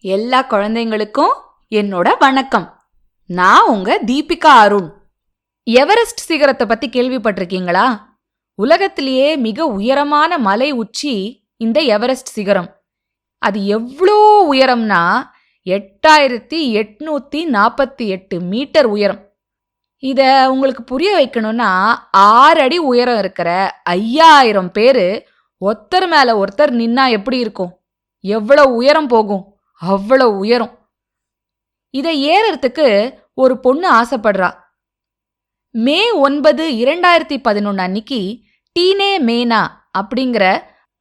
எல்லா குழந்தைங்களுக்கும் என்னோட வணக்கம். நான் உங்க தீபிகா அருண். எவரெஸ்ட் சிகரத்தை பத்தி கேள்விப்பட்டிருக்கீங்களா? உலகத்திலேயே மிக உயரமான மலை உச்சி இந்த எவரெஸ்ட் சிகரம். அது எவ்வளோ உயரம்னா 8848 மீட்டர் உயரம். இத உங்களுக்கு புரிய வைக்கணும்னா 6 அடி உயரம் இருக்கிற 5000 பேரு ஒருத்தர் மேல ஒருத்தர் நின்னா எப்படி இருக்கும்? எவ்வளவு உயரம் போகும்? அவ்வளவு உயரம். இதை ஏறறதுக்கு ஒரு பொண்ணு ஆசைப்படுறா. மே 9, 2011 அன்னைக்கு டீனே மேனா அப்படிங்கிற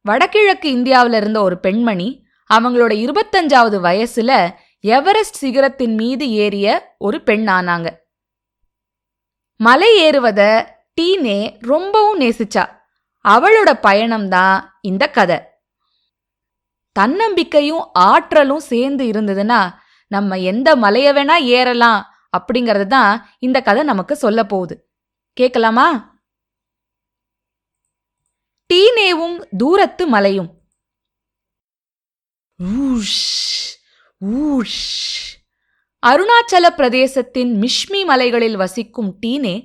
வடகிழக்கு இந்தியாவில இருந்த ஒரு பெண்மணி அவங்களோட 25வது வயசுல எவரெஸ்ட் சிகரத்தின் மீது ஏறிய ஒரு பெண் ஆனாங்க. மலை ஏறுவத டீனே ரொம்பவும் நேசிச்சா. அவளோட பயணம்தான் இந்த கதை. தன்னம்பிக்கையும் ஆற்றலும் சேர்ந்து இருந்ததுன்னா நம்ம எந்த மலைய வேணா ஏறலாம் அப்படிங்கறது தான் இந்த கதை நமக்கு சொல்ல போகுது. கேட்கலாமா? டீனேவும் தூரத்து மலையும். அருணாச்சல பிரதேசத்தின் மிஷ்மி மலைகளில் வசிக்கும் டீனே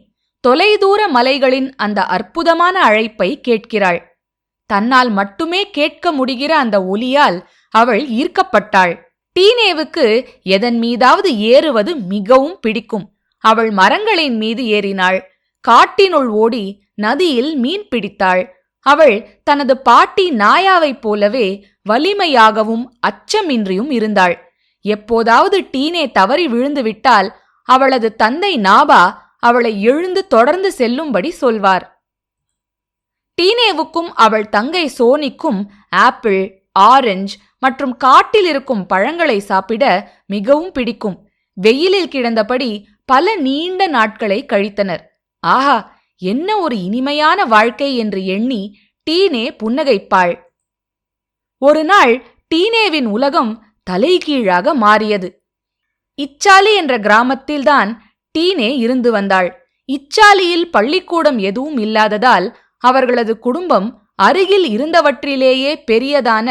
தொலைதூர மலைகளின் அந்த அற்புதமான அழைப்பை கேட்கிறாள். தன்னால் மட்டுமே கேட்க முடிகிற அந்த ஒலியால் அவள் ஈர்க்கப்பட்டாள். டீனேவுக்கு எதன் மீதாவது ஏறுவது மிகவும் பிடிக்கும். அவள் மரங்களின் மீது ஏறினாள். காட்டினுள் ஓடி நதியில் மீன் பிடித்தாள். அவள் தனது பாட்டி நாயாவைப் போலவே வலிமையாகவும் அச்சமின்றியும் இருந்தாள். எப்போதாவது டீனே தவறி விழுந்துவிட்டால் அவளது தந்தை நாபா அவளை எழுந்து தொடர்ந்து செல்லும்படி சொல்வார். டீனேவுக்கும் அவள் தங்கை சோனிக்கும் ஆப்பிள், ஆரஞ்சு மற்றும் காட்டில் இருக்கும் பழங்களை சாப்பிட மிகவும் பிடிக்கும். வெயிலில் கிடந்தபடி பல நீண்ட நாட்களை கழித்தனர். ஆஹா, என்ன ஒரு இனிமையான வாழ்க்கை என்று எண்ணி டீனே புன்னகைப்பாள். ஒரு நாள் டீனேவின் உலகம் தலைகீழாக மாறியது. இச்சாலி என்ற கிராமத்தில்தான் டீனே இருந்து வந்தாள். இச்சாலியில் பள்ளிக்கூடம் எதுவும் இல்லாததால் அவர்களது குடும்பம் அருகில் இருந்தவற்றிலேயே பெரியதான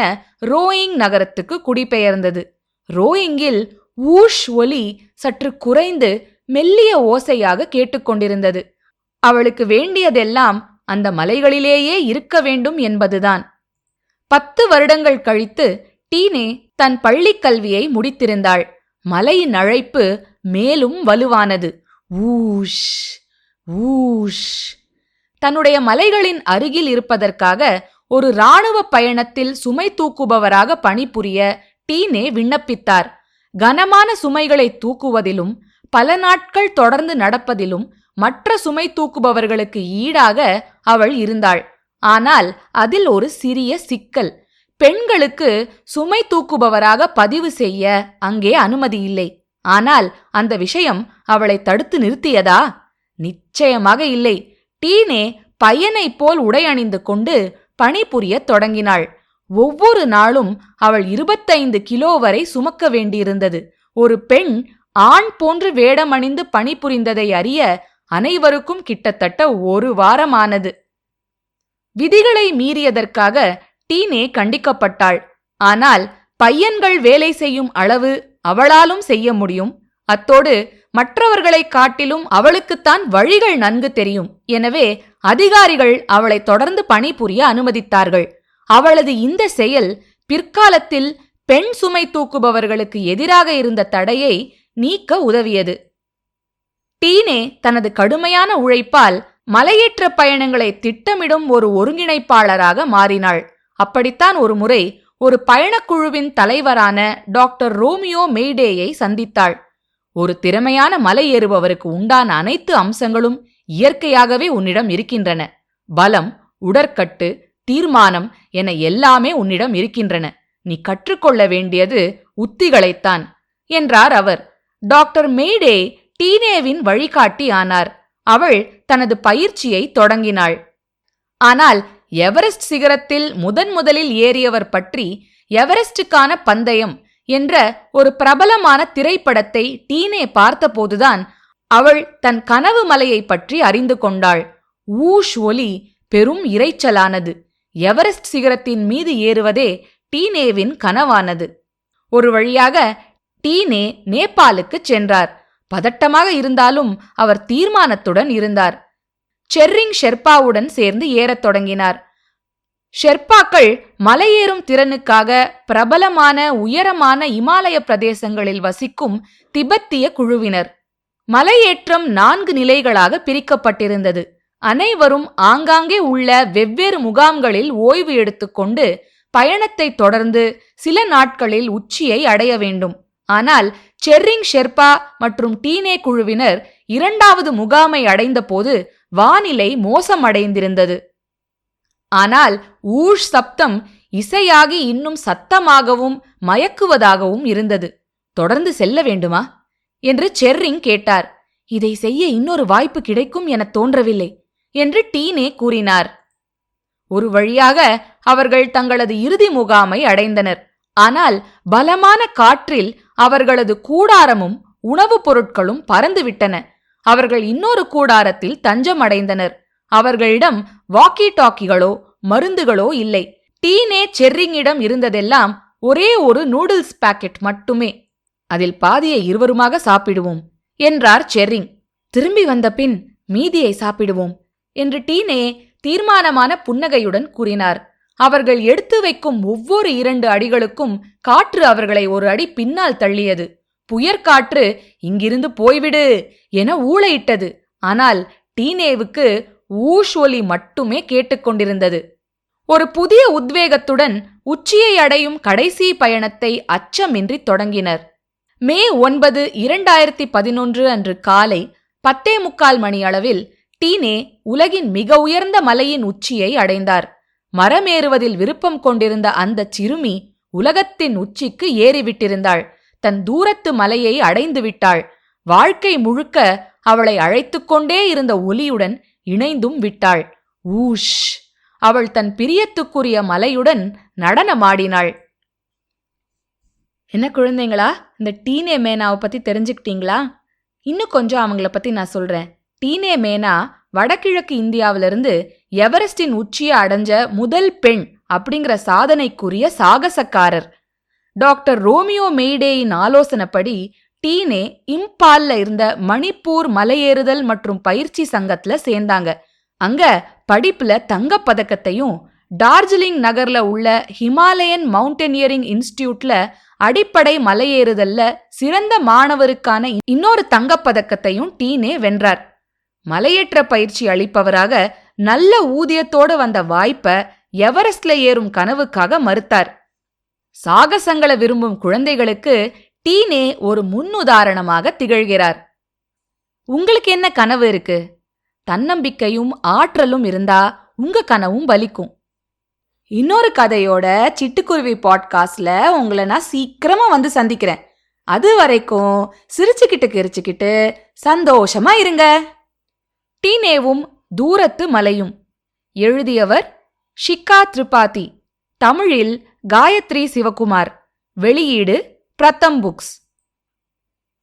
ரோயிங் நகரத்துக்கு குடிபெயர்ந்தது. ரோயிங்கில் ஊஷ் ஒலி சற்று குறைந்து மெல்லிய ஓசையாக கேட்டுக்கொண்டிருந்தது. அவளுக்கு வேண்டியதெல்லாம் அந்த மலைகளிலேயே இருக்க வேண்டும் என்பதுதான். 10 வருடங்கள் கழித்து டீனே தன் பள்ளிக் கல்வியை முடித்திருந்தாள். மலையின் அழைப்பு மேலும் வலுவானது. ஊஷ் ஊஷ். தன்னுடைய மலைகளின் அருகில் இருப்பதற்காக ஒரு இராணுவ பயணத்தில் சுமை தூக்குபவராக பணிபுரிய டீனே விண்ணப்பித்தார். கனமான சுமைகளை தூக்குவதிலும் பல நாட்கள் தொடர்ந்து நடப்பதிலும் மற்ற சுமை தூக்குபவர்களுக்கு ஈடாக அவள் இருந்தாள். ஆனால் அதில் ஒரு சிறிய சிக்கல். பெண்களுக்கு சுமை தூக்குபவராக பதிவு செய்ய அங்கே அனுமதி இல்லை. ஆனால் அந்த விஷயம் அவளை தடுத்து நிறுத்தியதா? நிச்சயமாக இல்லை. டீனே பையனைப் போல் உடை அணிந்து கொண்டு பணிபுரியத் தொடங்கினாள். ஒவ்வொரு நாளும் அவள் 25 கிலோ வரை சுமக்க வேண்டியிருந்தது. ஒரு பெண் ஆண் போன்று வேடமணிந்து பணிபுரிந்ததை அறிய அனைவருக்கும் கிட்டத்தட்ட 1 வாரமானது. விதிகளை மீறியதற்காக டீனே கண்டிக்கப்பட்டாள். ஆனால் பையன்கள் வேலை செய்யும் அளவு அவளாலும் செய்ய முடியும். அத்தோடு மற்றவர்களை காட்டிலும் அவளுக்குத்தான் வழிகள் நன்கு தெரியும். எனவே அதிகாரிகள் அவளை தொடர்ந்து பணிபுரிய அனுமதித்தார்கள். அவளது இந்த செயல் பிற்காலத்தில் பெண் சுமை தூக்குபவர்களுக்கு எதிராக இருந்த தடையை நீக்க உதவியது. டீனே தனது கடுமையான உழைப்பால் மலையேற்ற பயணங்களை திட்டமிடும் ஒரு ஒருங்கிணைப்பாளராக மாறினாள். அப்படித்தான் ஒரு முறை ஒரு பயணக்குழுவின் தலைவரான டாக்டர் ரோமியோ மெய்டேயை சந்தித்தாள். ஒரு திறமையான மலை ஏறுபவருக்கு உண்டான அனைத்து அம்சங்களும் இயற்கையாகவே உன்னிடம் இருக்கின்றன. பலம், உடற்கட்டு, தீர்மானம் என எல்லாமே உன்னிடம் இருக்கின்றன. நீ கற்றுக்கொள்ள வேண்டியது உத்திகளைத்தான் என்றார் அவர். டாக்டர் மெய்டே டீனேவின் வழிகாட்டி ஆனார். அவள் தனது பயிற்சியை தொடங்கினாள். ஆனால் எவரெஸ்ட் சிகரத்தில் முதலில் ஏறியவர் பற்றி எவரெஸ்டுக்கான பந்தயம் என்ற ஒரு பிரபலமான திரைப்படத்தை டீனே பார்த்தபோதுதான் அவள் தன் கனவு மலையை பற்றி அறிந்து கொண்டாள். ஊஷ் ஒலி பெரும் இரைச்சலானது. எவரெஸ்ட் சிகரத்தின் மீது ஏறுவதே டீனேவின் கனவானது. ஒரு வழியாக டீனே நேபாளுக்கு சென்றார். பதட்டமாக இருந்தாலும் அவர் தீர்மானத்துடன் இருந்தார். செர்ரிங் ஷெர்பாவுடன் சேர்ந்து ஏறத் தொடங்கினார். ஷெர்பாக்கள் மலையேறும் திறனுக்காக பிரபலமான உயரமான இமாலய பிரதேசங்களில் வசிக்கும் திபெத்திய குழுவினர். மலையேற்றம் 4 நிலைகளாக பிரிக்கப்பட்டிருந்தது. அனைவரும் ஆங்காங்கே உள்ள வெவ்வேறு முகாம்களில் ஓய்வு எடுத்துக்கொண்டு பயணத்தை தொடர்ந்து சில நாட்களில் உச்சியை அடைய வேண்டும். ஆனால் செர்ரிங் ஷெர்பா மற்றும் டீனே குழுவினர் 2வது முகாமை அடைந்தபோது வானிலை மோசமடைந்திருந்தது. ஆனால் ஊஷ் சப்தம் இசையாகி இன்னும் சத்தமாகவும் மயக்குவதாகவும் இருந்தது. தொடர்ந்து செல்ல வேண்டுமா என்று செர்ரிங் கேட்டார். இதை செய்ய இன்னொரு வாய்ப்பு கிடைக்கும் என தோன்றவில்லை என்று டீனே கூறினார். ஒரு வழியாக அவர்கள் தங்களது இறுதி முகாமை அடைந்தனர். ஆனால் பலமான காற்றில் அவர்களது கூடாரமும் உணவுப் பொருட்களும் பறந்துவிட்டன. அவர்கள் இன்னொரு கூடாரத்தில் தஞ்சம் அடைந்தனர். அவர்களிடம் வாக்கி டாக்கிகளோ மருந்துகளோ இல்லை. டீனே செர்ரிங்கிடம் இருந்ததெல்லாம் ஒரே ஒரு நூடுல்ஸ் பாக்கெட் மட்டுமே. அதில் பாதியை இருவருமாக சாப்பிடுவோம் என்றார் செர்ரிங். திரும்பி வந்த பின் மீதியை சாப்பிடுவோம் என்று டீனே தீர்மானமான புன்னகையுடன் கூறினார். அவர்கள் எடுத்து வைக்கும் ஒவ்வொரு 2 அடிகளுக்கும் காற்று அவர்களை ஒரு அடி பின்னால் தள்ளியது. புயற்காற்று இங்கிருந்து போய்விடு என ஊளையிட்டது. ஆனால் டீனேவுக்கு ஊஷ் ஒலி மட்டுமே கேட்டுக்கொண்டிருந்தது. ஒரு புதிய உத்வேகத்துடன் உச்சியை அடையும் கடைசி பயணத்தை அச்சமின்றி தொடங்கினர். மே 9, 2011 அன்று காலை 10:45 மணி அளவில் டீனே உலகின் மிக உயர்ந்த மலையின் உச்சியை அடைந்தார். மரமேறுவதில் விருப்பம் கொண்டிருந்த அந்த சிறுமி உலகத்தின் உச்சிக்கு ஏறிவிட்டிருந்தாள். தன் தூரத்து மலையை அடைந்து விட்டாள். வாழ்க்கை முழுக்க அவளை அழைத்துக்கொண்டே இருந்த ஒலியுடன் இணைந்தும் விட்டாள். ஊஷ்! அவள் தன் பிரியத்துக்குரிய மலையுடன் நடனமாடினாள். என்ன குழந்தைங்களா, இந்த டீனே மேனாவை பத்தி தெரிஞ்சுக்கிட்டீங்களா? இன்னும் கொஞ்சம் அவங்கள பத்தி நான் சொல்றேன். டீனே மேனா வடகிழக்கு இந்தியாவிலிருந்து எவரெஸ்டின் உச்சியை அடைஞ்ச முதல் பெண் அப்படிங்கிற சாதனைக்குரிய சாகசக்காரர். டாக்டர் ரோமியோ மெய்டேயின் ஆலோசனைப்படி டீனே இம்பால்ல இருந்த மணிப்பூர் மலையேறுதல் மற்றும் பயிற்சி சங்கத்துல சேர்ந்தாங்க. அங்க படிப்புல தங்கப்பதக்கத்தையும், டார்ஜிலிங் நகர்ல உள்ள ஹிமாலயன் மவுண்டனியரிங் இன்ஸ்டிடியூட்ல அடிப்படை மலையேறுதல்ல சிறந்த மாணவருக்கான இன்னொரு தங்கப்பதக்கத்தையும் டீனே வென்றார். மலையேற்ற பயிற்சி அளிப்பவராக நல்ல ஊதியத்தோடு வந்த வாய்ப்பை எவரெஸ்ட்ல ஏறும் கனவுக்காக மறுத்தார். சாகசங்களை விரும்பும் குழந்தைகளுக்கு டீனே ஒரு முன்னுதாரணமாக திகழ்கிறார். உங்களுக்கு என்ன கனவு இருக்கு? தன்னம்பிக்கையும் ஆற்றலும் இருந்தா உங்க கனவும் பலிக்கும். இன்னொரு கதையோட சிட்டுக்குருவி பாட்காஸ்ட்ல உங்களை நான் சீக்கிரமா வந்து சந்திக்கிறேன். அது வரைக்கும் சிரிச்சுக்கிட்டு கிரிச்சுக்கிட்டு சந்தோஷமா இருங்க. டீனேவும் தூரத்து மலையும். எழுதியவர் ஷிகா திரிபாதி. தமிழில் காயத்ரி சிவகுமார். வெளியீடு பிரதம் புக்ஸ்.